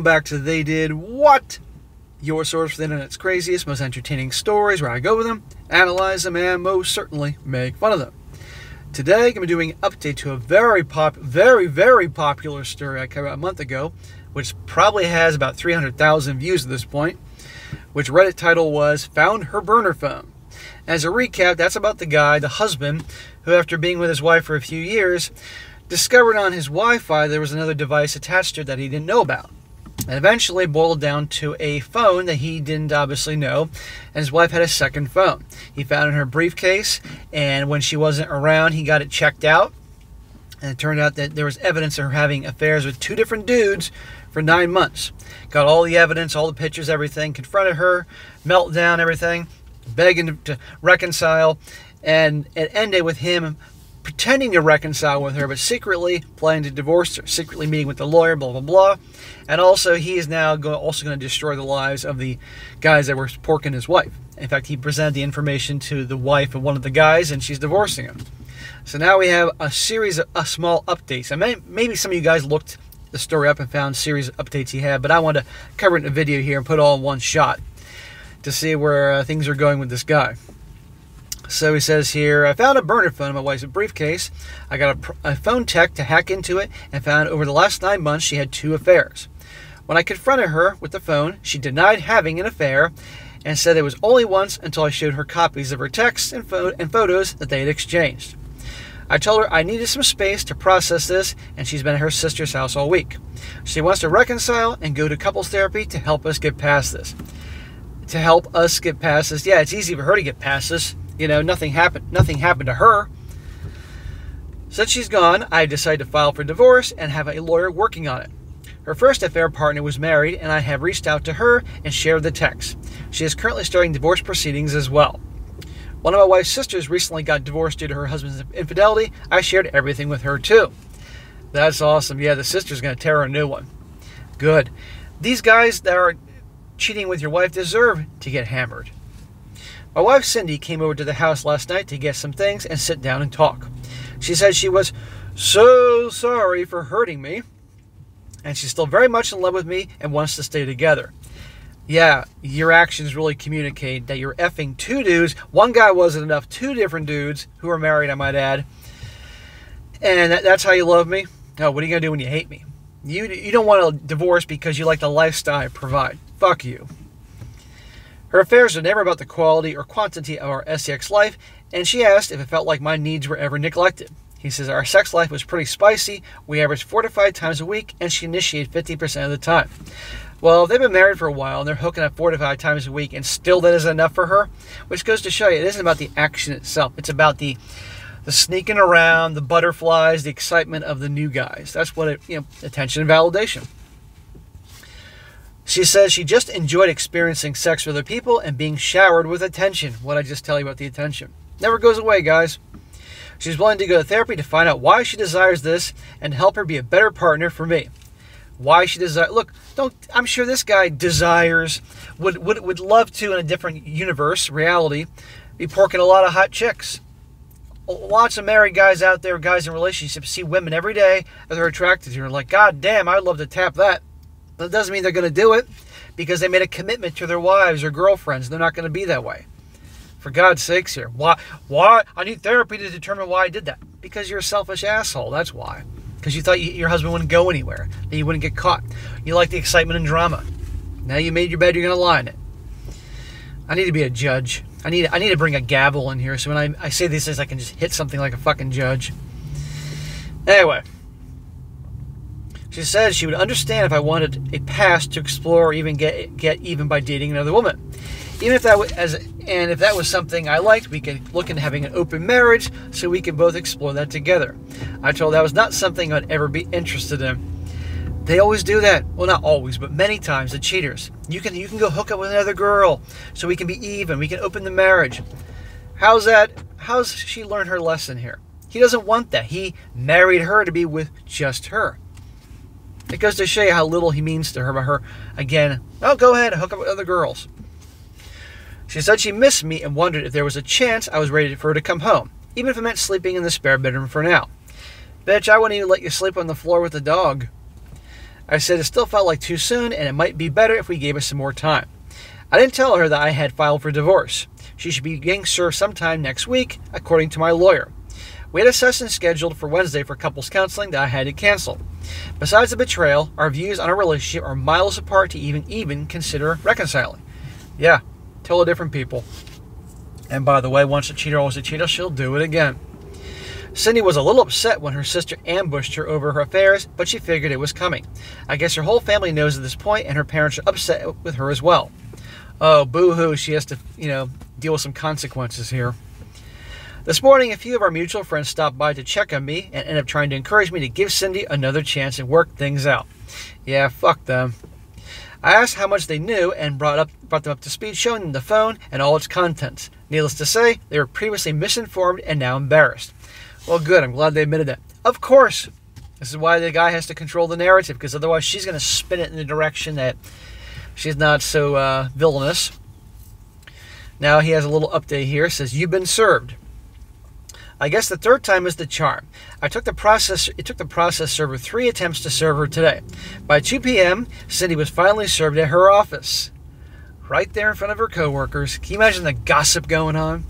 welcome back to They Did What? Your source for the internet's craziest, most entertaining stories, where I go with them, analyze them, and most certainly make fun of them. Today, I'm going to be doing an update to a very popular story I covered a month ago, which probably has about 300,000 views at this point, which Reddit title was, Found Her Burner Phone. As a recap, that's about the guy, the husband, who after being with his wife for a few years, discovered on his Wi-Fi there was another device attached to it that he didn't know about. And eventually boiled down to a phone that he didn't obviously know, and his wife had a second phone. He found it in her briefcase, and when she wasn't around, he got it checked out. And it turned out that there was evidence of her having affairs with two different dudes for 9 months. Got all the evidence, all the pictures, everything, confronted her, meltdown, everything, begging to reconcile, and it ended with him pretending to reconcile with her, but secretly planning to divorce her, secretly meeting with the lawyer, blah, blah, blah. And also, he is now also going to destroy the lives of the guys that were porking his wife. In fact, he presented the information to the wife of one of the guys, and she's divorcing him. So now we have a series of small updates. And maybe some of you guys looked the story up and found series of updates he had, but I wanted to cover it in a video here and put it all in one shot to see where things are going with this guy. So he says here, I found a burner phone in my wife's briefcase. I got a phone tech to hack into it and found over the last 9 months she had 2 affairs. When I confronted her with the phone, she denied having an affair and said it was only once until I showed her copies of her texts and photos that they had exchanged. I told her I needed some space to process this, and she's been at her sister's house all week. She wants to reconcile and go to couples therapy to help us get past this. To help us get past this. Yeah, it's easy for her to get past this. You know, nothing happened to her. Since she's gone, I decided to file for divorce and have a lawyer working on it. Her first affair partner was married, and I have reached out to her and shared the text. She is currently starting divorce proceedings as well. One of my wife's sisters recently got divorced due to her husband's infidelity. I shared everything with her too. That's awesome. Yeah, the sister's going to tear her a new one. Good. These guys that are cheating with your wife deserve to get hammered. My wife Cindy came over to the house last night to get some things and sit down and talk. She said she was so sorry for hurting me, and she's still very much in love with me and wants to stay together. Yeah, your actions really communicate that you're effing 2 dudes. One guy wasn't enough, 2 different dudes who are married, I might add. And that's how you love me? Oh, what are you going to do when you hate me? You don't want a divorce because you like the lifestyle I provide. Fuck you. Her affairs are never about the quality or quantity of our sex life, and she asked if it felt like my needs were ever neglected. He says our sex life was pretty spicy. We averaged 4 to 5 times a week, and she initiated 50% of the time. Well, if they've been married for a while, and they're hooking up 4 to 5 times a week, and still that isn't enough for her, which goes to show you it isn't about the action itself. It's about the sneaking around, the butterflies, the excitement of the new guys. That's what attention and validation. She says she just enjoyed experiencing sex with other people and being showered with attention. What I just tell you about the attention. Never goes away, guys. She's willing to go to therapy to find out why she desires this and help her be a better partner for me. Why she desires... Look, I'm sure this guy desires, would love to, in a different universe, reality, be porking a lot of hot chicks. Lots of married guys out there, guys in relationships, see women every day that they're attracted to. They're like, God damn, I'd love to tap that. That doesn't mean they're going to do it because they made a commitment to their wives or girlfriends. They're not going to be that way. For God's sakes here. Why? I need therapy to determine why I did that. Because you're a selfish asshole. That's why. Because you thought your husband wouldn't go anywhere. That you wouldn't get caught. You like the excitement and drama. Now you made your bed, you're going to lie in it. I need to be a judge. I need to bring a gavel in here so when I say these things I can just hit something like a fucking judge. Anyway. She said she would understand if I wanted a pass to explore or even get even by dating another woman. Even if if that was something I liked, we could look into having an open marriage so we could both explore that together. I told her that was not something I'd ever be interested in. They always do that. Well, not always, but many times, the cheaters. You can go hook up with another girl so we can be even. We can open the marriage. How's she learned her lesson here? He doesn't want that. He married her to be with just her. It goes to show you how little he means to her. But her, again, oh, go ahead, hook up with other girls. She said she missed me and wondered if there was a chance I was ready for her to come home, even if it meant sleeping in the spare bedroom for now. Bitch, I wouldn't even let you sleep on the floor with the dog. I said it still felt like too soon and it might be better if we gave us some more time. I didn't tell her that I had filed for divorce. She should be getting served sometime next week, according to my lawyer. We had a session scheduled for Wednesday for couples counseling that I had to cancel. Besides the betrayal, our views on our relationship are miles apart to even consider reconciling. Yeah, totally different people. And by the way, once a cheater, always a cheater, she'll do it again. Cindy was a little upset when her sister ambushed her over her affairs, but she figured it was coming. I guess her whole family knows at this point, and her parents are upset with her as well. Oh, boo-hoo, she has to, deal with some consequences here. This morning, a few of our mutual friends stopped by to check on me and ended up trying to encourage me to give Cindy another chance and work things out. Yeah, fuck them. I asked how much they knew and brought them up to speed, showing them the phone and all its contents. Needless to say, they were previously misinformed and now embarrassed. Well, good. I'm glad they admitted that. Of course. This is why the guy has to control the narrative, because otherwise she's going to spin it in the direction that she's not so villainous. Now he has a little update here. It says, you've been served. I guess the third time is the charm. It took the process server 3 attempts to serve her today. By 2 p.m., Cindy was finally served at her office. Right there in front of her coworkers. Can you imagine the gossip going on?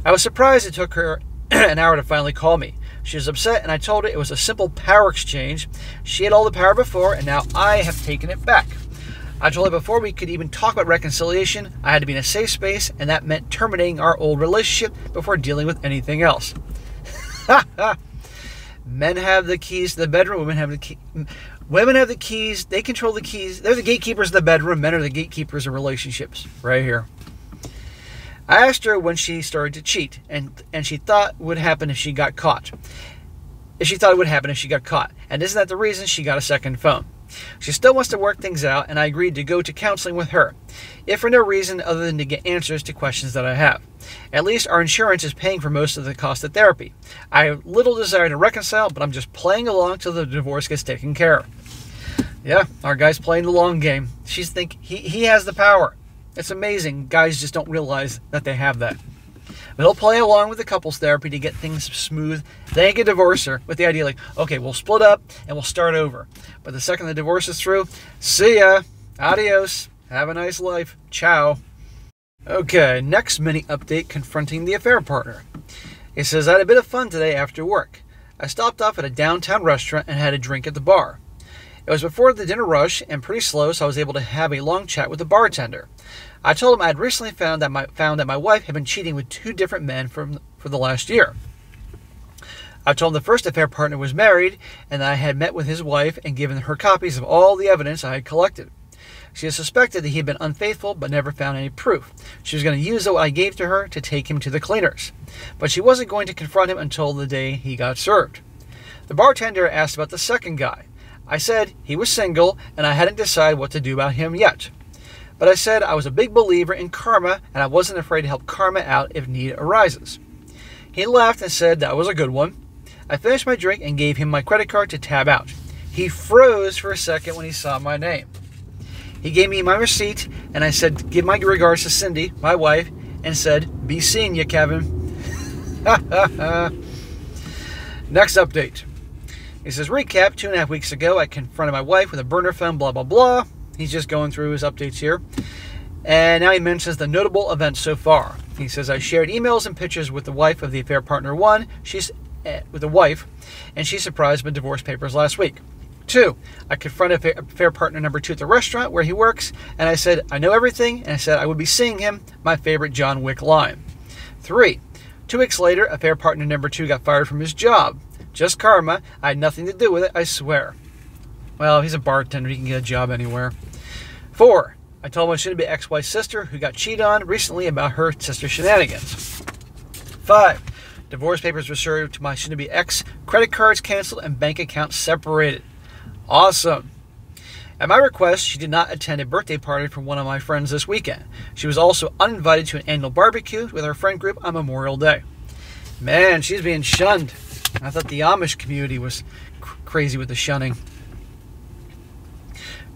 I was surprised it took her an hour to finally call me. She was upset, and I told her it was a simple power exchange. She had all the power before, and now I have taken it back. I told her before we could even talk about reconciliation, I had to be in a safe space, and that meant terminating our old relationship before dealing with anything else. Men have the keys to the bedroom, women have the keys, they control the keys. They're the gatekeepers of the bedroom, men are the gatekeepers of relationships. Right here. I asked her when she started to cheat, and she thought would happen if she got caught. And isn't that the reason she got a second phone? She still wants to work things out, and I agreed to go to counseling with her, if for no reason other than to get answers to questions that I have. At least our insurance is paying for most of the cost of therapy. I have little desire to reconcile, but I'm just playing along till the divorce gets taken care of. Yeah, our guy's playing the long game. He has the power. It's amazing. Guys just don't realize that they have that. But he'll play along with the couples therapy to get things smooth. Then he can divorce her with the idea like, okay, we'll split up and we'll start over. But the second the divorce is through, see ya, adios, have a nice life, ciao. Okay, next mini update confronting the affair partner. It says, I had a bit of fun today after work. I stopped off at a downtown restaurant and had a drink at the bar. It was before the dinner rush and pretty slow, so I was able to have a long chat with the bartender. I told him I had recently found that my wife had been cheating with 2 different men for the last year. I told him the first affair partner was married, and that I had met with his wife and given her copies of all the evidence I had collected. She had suspected that he had been unfaithful, but never found any proof. She was going to use what I gave to her to take him to the cleaners, but she wasn't going to confront him until the day he got served. The bartender asked about the second guy. I said he was single, and I hadn't decided what to do about him yet. But I said I was a big believer in karma, and I wasn't afraid to help karma out if need arises. He laughed and said that was a good one. I finished my drink and gave him my credit card to tab out. He froze for a second when he saw my name. He gave me my receipt, and I said, give my regards to Cindy, my wife, and said, be seeing you, Kevin. Next update. He says, recap, 2.5 weeks ago, I confronted my wife with a burner phone, blah, blah, blah. He's just going through his updates here. And now he mentions the notable events so far. He says, I shared emails and pictures with the wife of the affair partner 1. She's with the wife, and she surprised my divorce papers last week. 2, I confronted affair partner number 2 at the restaurant where he works, and I said, I know everything, and I said I would be seeing him, my favorite John Wick line. 3, 2 weeks later, affair partner number 2 got fired from his job. Just karma. I had nothing to do with it, I swear. Well, he's a bartender. He can get a job anywhere. 4, I told him I shouldn't be ex-wife's sister who got cheated on recently about her sister's shenanigans. 5, divorce papers were served to my soon-to-be ex, credit cards canceled, and bank accounts separated. Awesome. At my request, she did not attend a birthday party for one of my friends this weekend. She was also uninvited to an annual barbecue with her friend group on Memorial Day. Man, she's being shunned. I thought the Amish community was crazy with the shunning.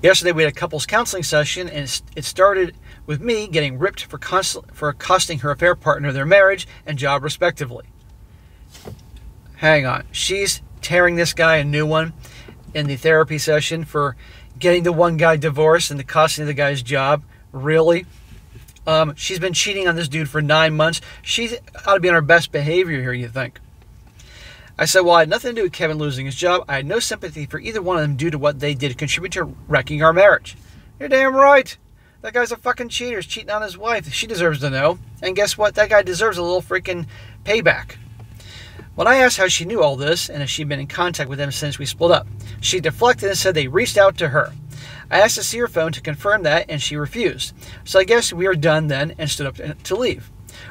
Yesterday we had a couples counseling session, and it started with me getting ripped for costing her affair partner their marriage and job respectively. Hang on. She's tearing this guy a new one, in the therapy session for getting the one guy divorced and the costing the guy's job. Really? She's been cheating on this dude for 9 months. She ought to be on her best behavior here, you think? I said, well, I had nothing to do with Kevin losing his job. I had no sympathy for either one of them due to what they did to contribute to wrecking our marriage. You're damn right. That guy's a fucking cheater. He's cheating on his wife. She deserves to know. And guess what? That guy deserves a little freaking payback. When I asked how she knew all this and if she'd been in contact with them since we split up, she deflected and said they reached out to her. I asked to see her phone to confirm that, and she refused. So I guess we were done then and stood up to leave.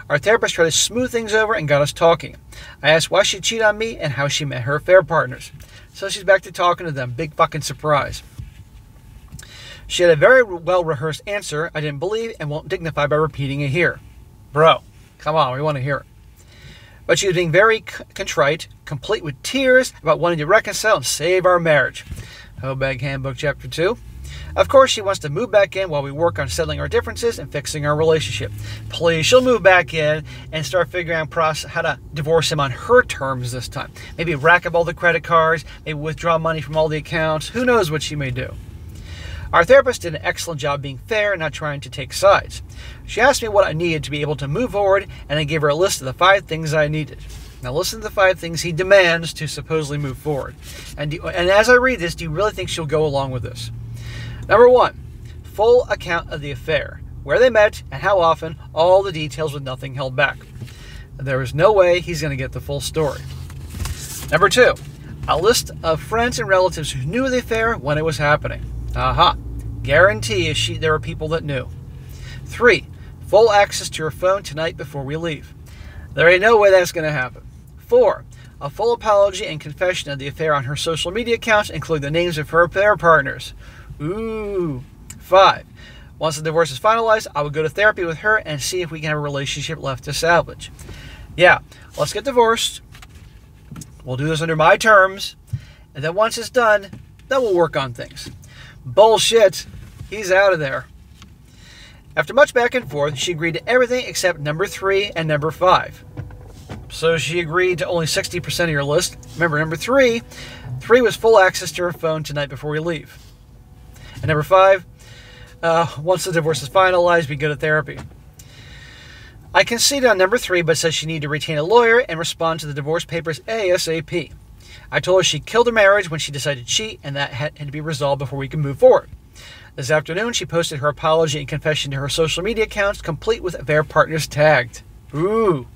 Our therapist tried to smooth things over and got us talking. I asked why she'd cheat on me and how she met her affair partners. So she's back to talking to them. Big fucking surprise. She had a very well-rehearsed answer I didn't believe and won't dignify by repeating it here. Bro, come on, we want to hear it. But she was being very contrite, complete with tears about wanting to reconcile and save our marriage. Hobag Handbook Chapter 2. Of course, she wants to move back in while we work on settling our differences and fixing our relationship. Please, she'll move back in and start figuring out how to divorce him on her terms this time. Maybe rack up all the credit cards, maybe withdraw money from all the accounts. Who knows what she may do. Our therapist did an excellent job being fair and not trying to take sides. She asked me what I needed to be able to move forward, and I gave her a list of the 5 things I needed. Now listen to the 5 things he demands to supposedly move forward. And as I read this, do you really think she'll go along with this? Number 1, full account of the affair. Where they met and how often, all the details with nothing held back. There is no way he's going to get the full story. Number 2, a list of friends and relatives who knew of the affair when it was happening. Aha. Guarantee there are people that knew. 3, full access to her phone tonight before we leave. There ain't no way that's going to happen. 4, a full apology and confession of the affair on her social media accounts, including the names of her affair partners. Ooh. 5, once the divorce is finalized, I will go to therapy with her and see if we can have a relationship left to salvage. Yeah, let's get divorced. We'll do this under my terms. And then once it's done, then we'll work on things. Bullshit. He's out of there. After much back and forth, she agreed to everything except number 3 and number 5. So she agreed to only 60% of your list. Remember, number 3 was full access to her phone tonight before we leave. And number 5, once the divorce is finalized, we go to therapy. I conceded on number 3, but said she needed to retain a lawyer and respond to the divorce papers ASAP. I told her she killed her marriage when she decided to cheat, and that had to be resolved before we could move forward. This afternoon, she posted her apology and confession to her social media accounts, complete with affair partners tagged. Ooh.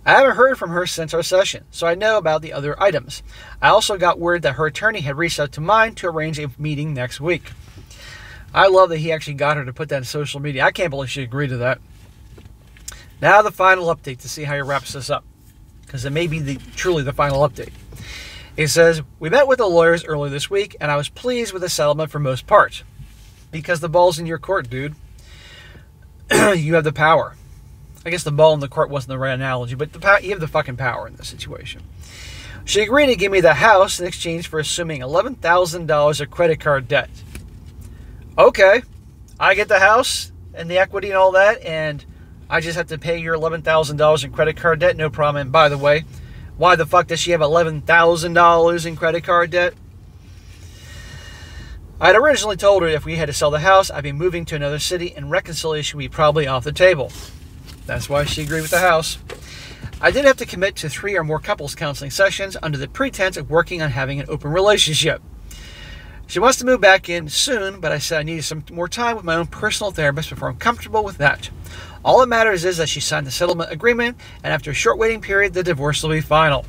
I haven't heard from her since our session, so I know about the other items. I also got word that her attorney had reached out to mine to arrange a meeting next week. I love that he actually got her to put that in social media. I can't believe she agreed to that. Now the final update to see how he wraps this up, because it may be truly the final update. It says, we met with the lawyers earlier this week, and I was pleased with the settlement for most parts. Because the ball's in your court, dude. You have the power. I guess the ball in the court wasn't the right analogy, but you have the fucking power in this situation. She agreed to give me the house in exchange for assuming $11,000 of credit card debt. Okay, I get the house and the equity and all that, and I just have to pay your $11,000 in credit card debt, no problem. And by the way, why the fuck does she have $11,000 in credit card debt? I'd originally told her if we had to sell the house, I'd be moving to another city and reconciliation would be probably off the table. That's why she agreed with the house. I did have to commit to 3 or more couples counseling sessions under the pretense of working on having an open relationship. She wants to move back in soon, but I said I needed some more time with my own personal therapist before I'm comfortable with that. All that matters is that she signed the settlement agreement, and after a short waiting period, the divorce will be final.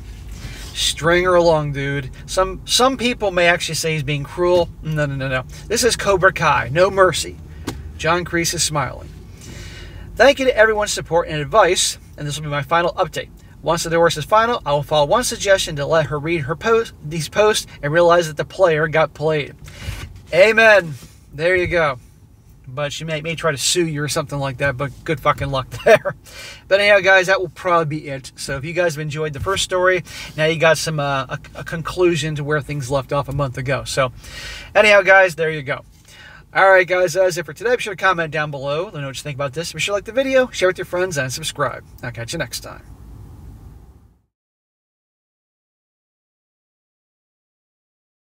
String her along, dude. Some people may actually say he's being cruel. No. This is Cobra Kai. No mercy. John Kreese is smiling. Thank you to everyone's support and advice, and this will be my final update. Once the divorce is final, I will follow one suggestion to let her read these posts and realize that the player got played. Amen. There you go. But she may try to sue you or something like that, but good fucking luck there. But anyhow, guys, that will probably be it. So if you guys have enjoyed the first story, now you got some a conclusion to where things left off a month ago. So anyhow, guys, there you go. All right, guys, that's it for today. Be sure to comment down below. Let me know what you think about this. Be sure to like the video, share with your friends, and subscribe. I'll catch you next time.